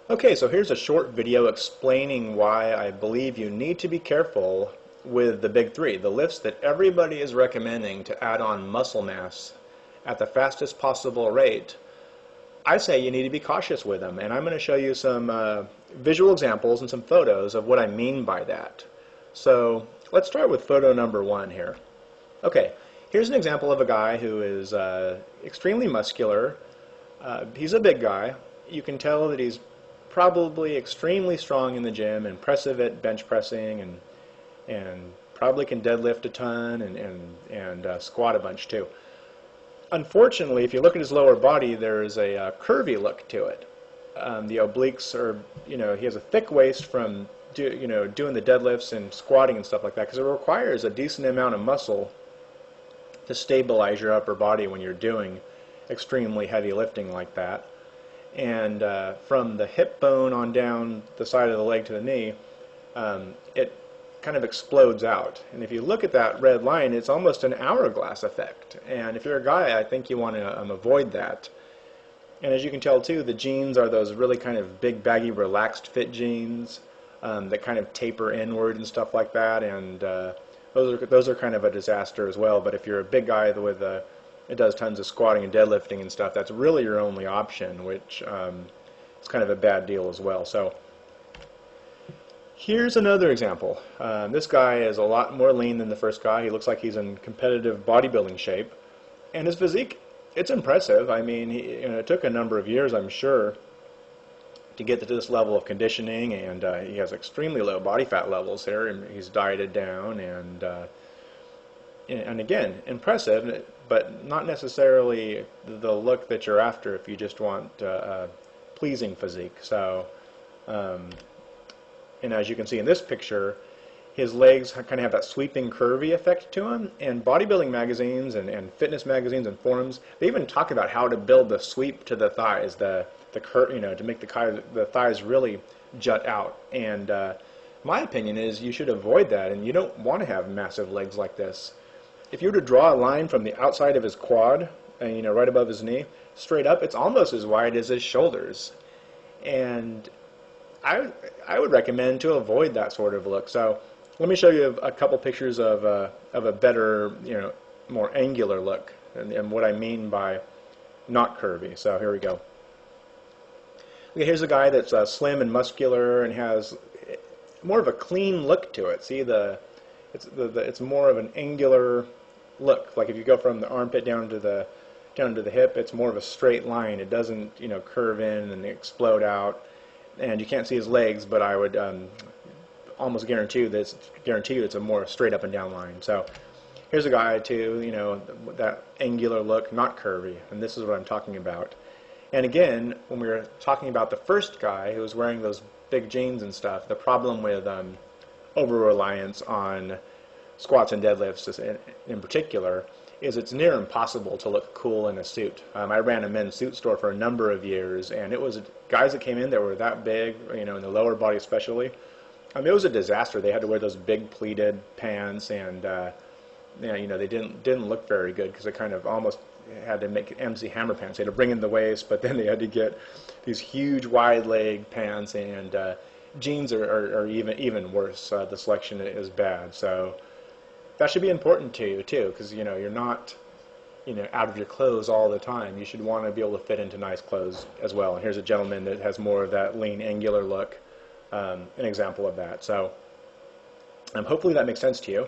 Okay, so here's a short video explaining why I believe you need to be careful with the big three, the lifts that everybody is recommending to add on muscle mass at the fastest possible rate. I say you need to be cautious with them, and I'm going to show you some visual examples and some photos of what I mean by that. So let's start with photo number one here. Okay, here's an example of a guy who is extremely muscular. He's a big guy. You can tell that he's probably extremely strong in the gym, impressive at bench pressing, and probably can deadlift a ton and squat a bunch too. Unfortunately, if you look at his lower body, there's a curvy look to it. The obliques are, he has a thick waist from doing the deadlifts and squatting and stuff like that, because it requires a decent amount of muscle to stabilize your upper body when you're doing extremely heavy lifting like that. And from the hip bone on down the side of the leg to the knee, it kind of explodes out. And if you look at that red line, it's almost an hourglass effect. And if you're a guy, I think you want to avoid that. And as you can tell too, the jeans are those really kind of big, baggy, relaxed fit jeans that kind of taper inward and stuff like that. And those are kind of a disaster as well. But if you're a big guy with it does tons of squatting and deadlifting and stuff, that's really your only option, which is kind of a bad deal as well. So here's another example. This guy is a lot more lean than the first guy. He looks like he's in competitive bodybuilding shape. And his physique, it's impressive. I mean, it took a number of years, I'm sure, to get to this level of conditioning, and he has extremely low body fat levels here, and he's dieted down, and again, impressive, but not necessarily the look that you're after if you just want a pleasing physique. So, and as you can see in this picture, his legs kind of have that sweeping, curvy effect to them. And bodybuilding magazines and fitness magazines and forums, they even talk about how to build the sweep to the thighs, to make the thighs really jut out. And my opinion is you should avoid that, and you don't want to have massive legs like this. If you were to draw a line from the outside of his quad, and right above his knee, straight up, it's almost as wide as his shoulders. And I would recommend to avoid that sort of look. So let me show you a couple pictures of a better, more angular look, and what I mean by not curvy. So here we go. Okay, here's a guy that's slim and muscular and has more of a clean look to it. See, it's more of an angular look. Like if you go from the armpit down to the hip, it's more of a straight line. It doesn't curve in and explode out. And you can't see his legs, but I would almost guarantee you it's a more straight up and down line. So here's a guy too, that angular look, not curvy, and this is what I'm talking about. And again, when we were talking about the first guy who was wearing those big jeans and stuff, the problem with over-reliance on squats and deadlifts in particular is it's near impossible to look cool in a suit. I ran a men's suit store for a number of years, and it was guys that came in that were that big, in the lower body especially. I mean, it was a disaster. They had to wear those big pleated pants, and they didn't look very good because they kind of almost had to make MC Hammer pants. They had to bring in the waist, but then they had to get these huge wide leg pants, and jeans are even worse. The selection is bad. So that should be important to you too, because you're not out of your clothes all the time. You should want to be able to fit into nice clothes as well. And here's a gentleman that has more of that lean, angular look, an example of that. So hopefully that makes sense to you.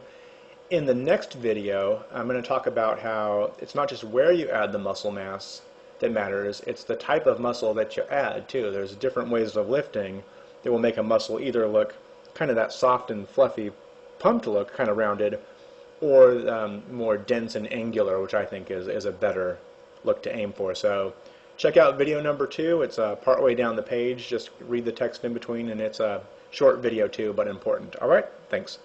In the next video, I'm going to talk about how it's not just where you add the muscle mass that matters, it's the type of muscle that you add too. There's different ways of lifting that will make a muscle either look kind of that soft and fluffy, pumped look, kind of rounded, or more dense and angular, which I think is a better look to aim for. So check out video number 2. It's partway down the page. Just read the text in between, and it's a short video too, but important. All right, thanks.